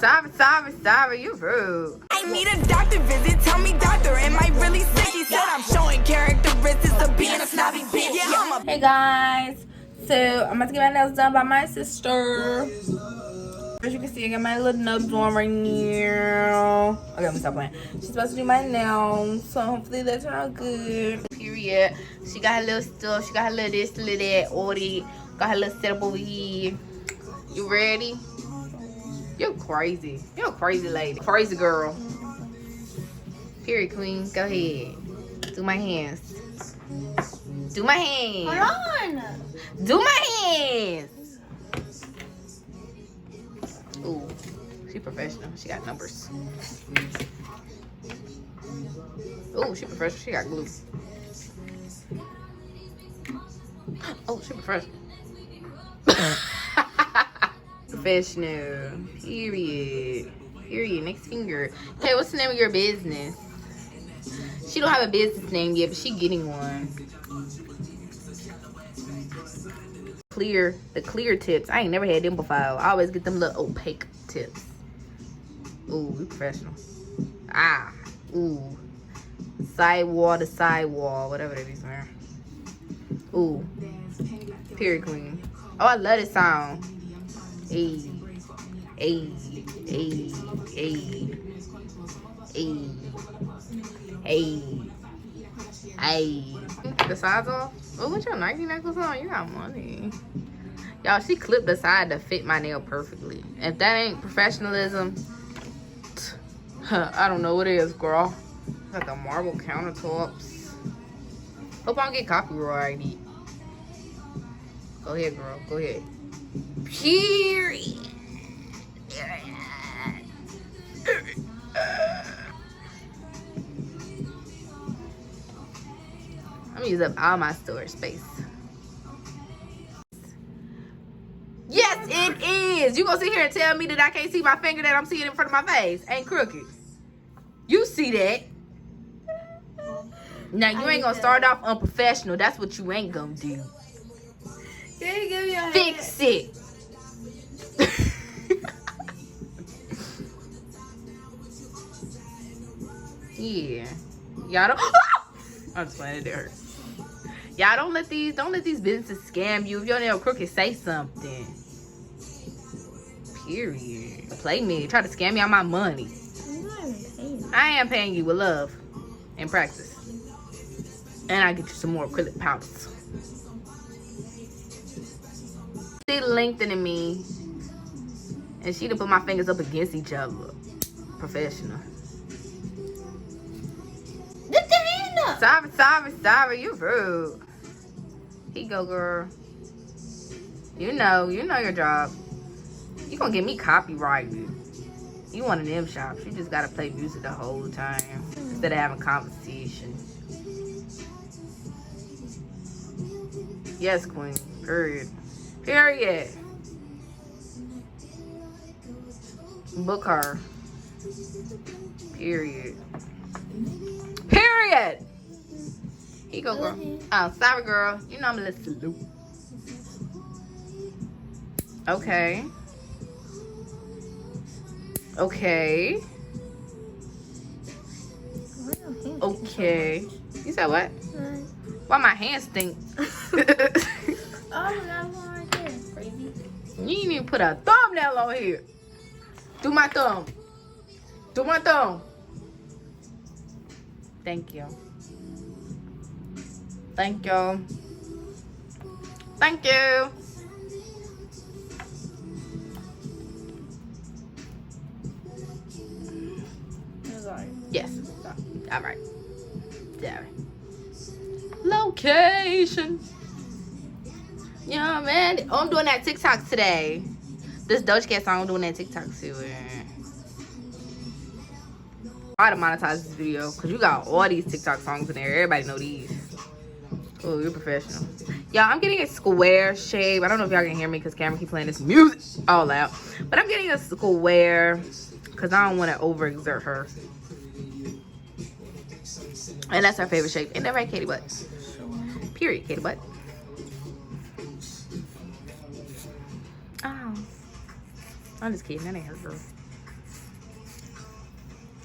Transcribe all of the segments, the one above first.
Sorry, you rude. I need a doctor visit. Tell me, doctor, am I really sick? He said I'm showing characteristics of being a snobby bitch. Yeah, I'm a. Hey guys, so I'm about to get my nails done by my sister. As you can see, I got my little nubs on right now. Okay, let me stop playing. She's supposed to do my nails, so hopefully they turn out good. Period. She got her little stuff. She got her little this, little that, all that. Got her little setup over here. You ready? You're crazy. You're a crazy lady. Crazy girl. Period, queen. Go ahead. Do my hands. Do my hands. Hold on. Do my hands. Ooh, she professional. She got numbers. Ooh, she professional. She got glue. Oh, she professional. Professional. Period. Period. Next finger. Okay, what's the name of your business? She don't have a business name yet, but she getting one. The clear tips. I ain't never had them before. I always get them little opaque tips. Ooh, we professional. Ah, ooh. Sidewall to sidewall, whatever that is, man. Ooh. Period, queen. Oh, I love this song. Ayy. Ayy. Ayy. Ayy. Ayy. Ayy. Ayy. The sides off? Oh, what's your Nike necklace on? You got money. Y'all, she clipped the side to fit my nail perfectly. If that ain't professionalism, I don't know what it is, girl. Got the marble countertops. Hope I don't get copyrighted. Go ahead, girl. Go ahead. Period. I'm gonna use up all my storage space. Yes, it is. You gonna sit here and tell me that I can't see my finger that I'm seeing in front of my face? Ain't crooked. You see that. Now, you ain't gonna start off unprofessional. That's what you ain't gonna do. Can you give me a Fix it. Yeah. Y'all don't. I'm just playing. It hurt. Y'all don't let these businesses scam you. If your nail crooked, say something. Period. Play me. Try to scam me on my money. I am paying you with love and practice. And I get you some more acrylic powders. She lengthening me. And she done put my fingers up against each other. Professional. Lift your hand up. Sorry. You rude. Here you go, girl. You know your job. You gonna get me copyrighted. You one of them shops. You just gotta play music the whole time instead of having conversation. Yes, queen. Period. Period. Book her. Period. Period. Here you go, girl. Oh, sorry, girl. You know I'm a little slow. Okay. Okay. Okay. You said what? Why my hands stink? Oh, we got one right there. Crazy. You ain't even put a thumbnail on here. Do my thumb. Do my thumb. Thank you. Thank you. Thank you. Yes. All right. Sorry. Location. Yeah, man. Oh, I'm doing that TikTok today. This Doja Cat song, I'm doing that TikTok too. I ought to monetize this video because you got all these TikTok songs in there. Everybody know these. Oh, you're professional. Y'all, I'm getting a square shape. I don't know if y'all can hear me because camera keep playing this music all loud. But I'm getting a square because I don't want to overexert her. And that's her favorite shape. Ain't that right, Katie Butt? Period, Katie Butt. Oh. I'm just kidding. That ain't her, girl.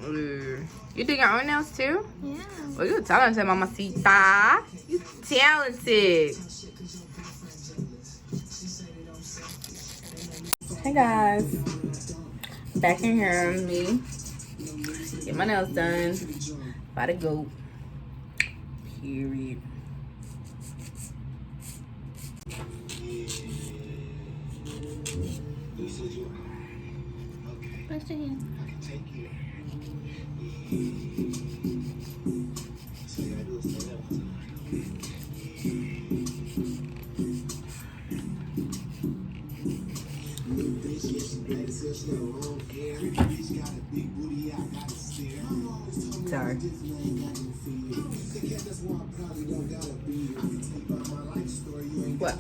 You do your own nails too? Yeah. Well, you're talented, mamacita. You talented. Hey guys, back in here with me. Get my nails done. About to go. Period. What's the hand? Sorry. What?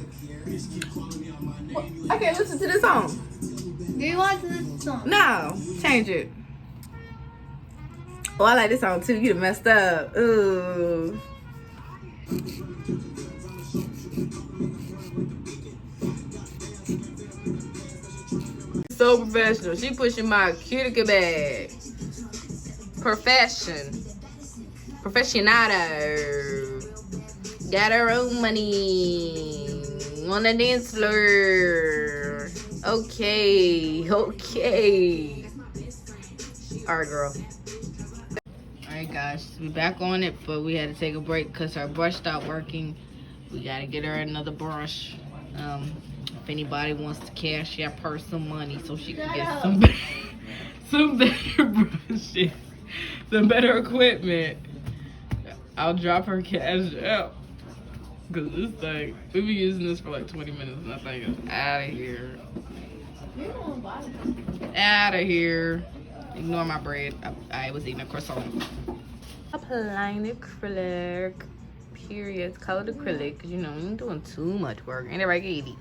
I can't listen to this song. Do you want to listen to the song? No, change it. Oh, I like this song too. You done messed up. Ooh. So professional. She pushing my cuticle bag. Professionado. Got her own money on the dance floor. Okay. Alright, girl. Alright, guys. We back on it, but we had to take a break because our brush stopped working. We gotta get her another brush. If anybody wants to cash out her some money so she can get some better brushes, some better equipment, I'll drop her cash out. Cause this thing, we've been using this for like 20 minutes and that thing is out of here. Out of here. Ignore my bread. I was eating a croissant. Applying acrylic. Period. It's colored acrylic. Cause you know, we ain't doing too much work. Ain't that right, Katie?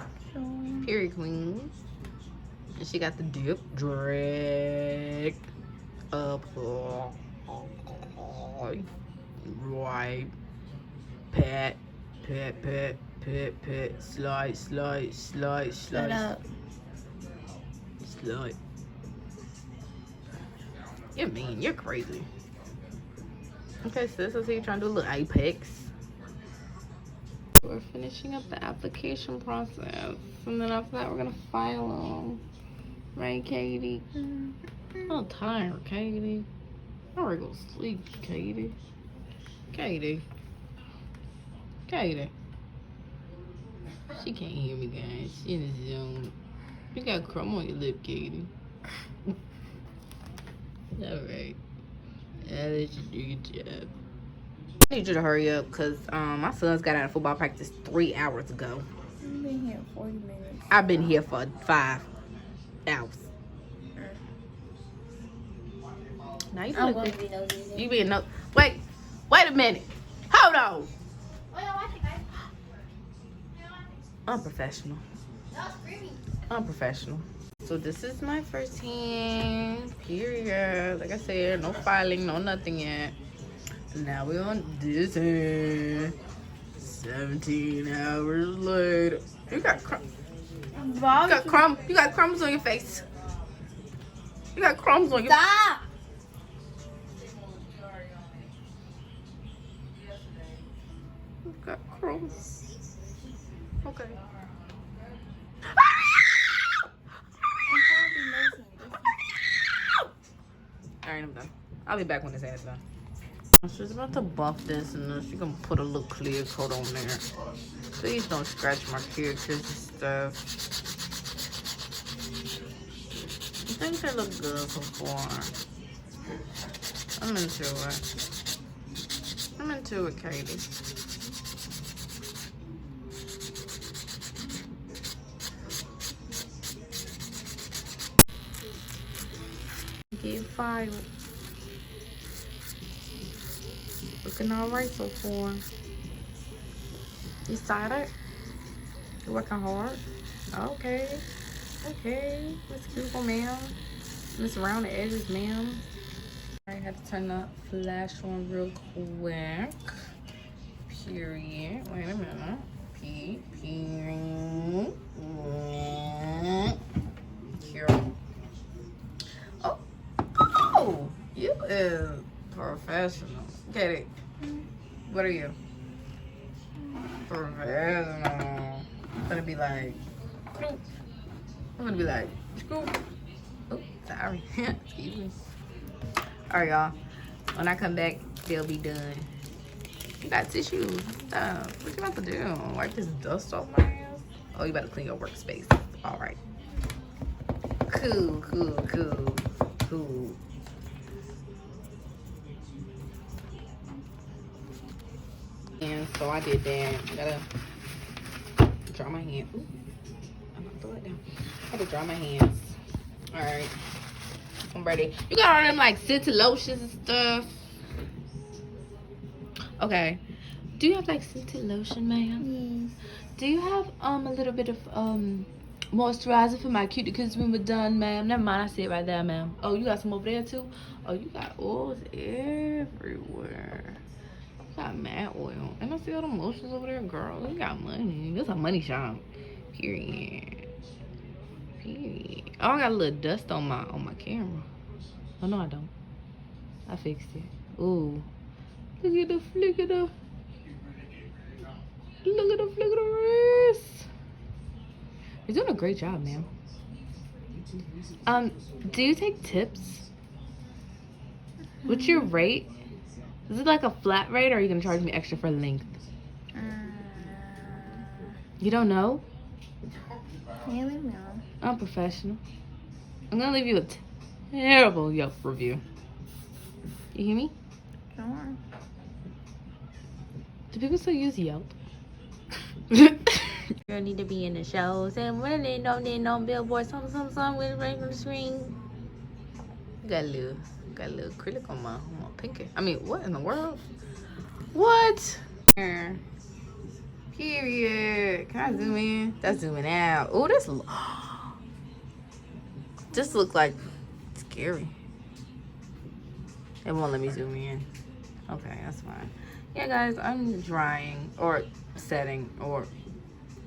Period, queen. And she got the dip. Drag. Apply. Right. Pat. Pat. Slide. Shut up. Slide. You're mean. You're crazy. Okay, sis. I see you trying to do a little apex. We're finishing up the application process. And then after that, we're going to file them. Right, Katie? I'm a little tired, Katie. I'm ready to go sleep, Katie. Katie. She can't hear me, guys. She in the zone. You got crumb on your lip, Katie. Alright. I'll let you do your job. I need you to hurry up because my son's got out of football practice 3 hours ago. I've been here 40 minutes. I've been here for 5 hours. Now you I'm look going to be nosy. you being no. Wait a minute. Hold on. Unprofessional. Unprofessional. So this is my first hand. Period. Like I said, no filing, no nothing yet. Now we're on this hand. 17 hours later. You got crumbs. You got crumbs on your face. You got crumbs on your face. Stop! You got crumbs. Okay. Alright, I'm done. I'll be back when this hand's done. She's about to buff this and then she's gonna put a little clear coat on there. Please don't scratch my characters and stuff. I think they look good so far. I'm into it, Katie. Get fired. Looking alright so far. You excited? You working hard? Okay. Miss Cuticle, ma'am. Miss Around the Edges, ma'am. I had to turn the flash on real quick. Period. Wait a minute. Period. Here. Oh, you is professional. Katie, what are you? Professional. I'm gonna be like, I'm gonna be like, scoop. Oh, sorry. Excuse me. Alright, y'all. When I come back, they'll be done. You got tissues. What you about to do? Wipe this dust off my hands? Oh, you about to clean your workspace. Alright. Cool, cool, cool, cool. And so I did that. Gotta dry my hands. Ooh, I'm gonna throw it down. I gotta dry my hands. Alright. I'm ready. You got all them like scented lotions and stuff. Okay. Do you have like scented lotion, ma'am? Yes. Do you have a little bit of moisturizer for my cuticles when we're done, ma'am? Never mind, I see it right there, ma'am. Oh, you got some over there too? Oh, you got oils everywhere. You got matte oil. And I see all the lotions over there, girl. You got money. This a money shop. Period. Period. Oh, I got a little dust on my camera. Oh no, I don't. I fixed it. Ooh. Look at the flick of the. Look at the flick of the wrist. You're doing a great job, ma'am. Do you take tips? What's your rate? Is it like a flat rate, or are you gonna charge me extra for length? You don't know? Really no. I'm professional. I'm gonna leave you a terrible Yelp review. You hear me? Sure. Do people still use Yelp? Girl need to be in the shows and when they don't on billboard, some with right on the screen. Got a little acrylic on my pinky. I mean, what in the world? What? Period. Can I zoom in? That's zooming out. Oh, this just look like scary. It won't let me zoom in. Okay, that's fine. Yeah, guys, I'm drying or setting or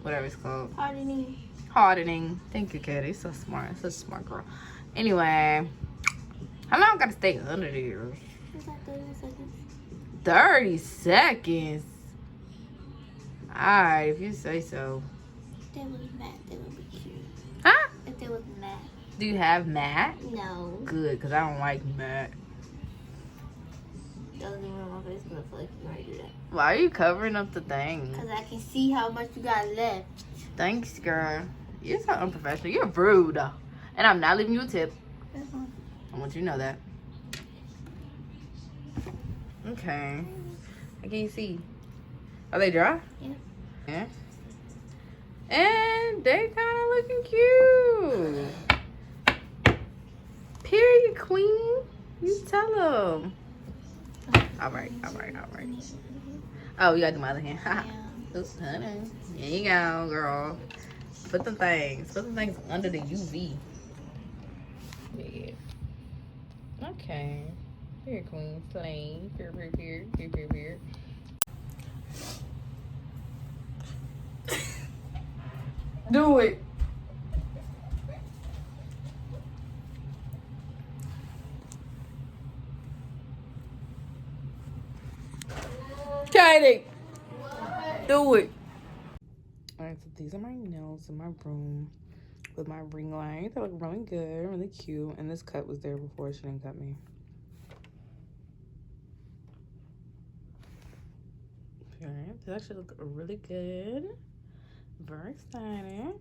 whatever it's called. Hardening. Hardening. Thank you, Katie. So smart. Such a smart girl. Anyway, how long I gotta stay under there? It's like 30 seconds. 30 seconds. Alright, if you say so. If they was matte, they would be cute. Huh? If they was matte. Do you have matte? No. Good, because I don't like matte. Doesn't even ruin my face because I feel like you already do that. Why are you covering up the thing? Because I can see how much you got left. Thanks, girl. You're so unprofessional. You're rude. And I'm not leaving you a tip. That's fine. I want you to know that. Okay. I can't see. Are they dry? Yeah. Yeah. And they kind of looking cute. Period, queen. You tell them. All right. Oh, you got to do my other hand. Yeah. Oops, honey. There you go, girl. Put the things under the UV. Yeah. Okay. Here, queen. Plain. Here. Do it. Katie. Do it. Alright, so these are my nails in my room with my ring light. They look really good, really cute. And this cut was there before. She didn't cut me. Okay, they actually look really good. Very excited.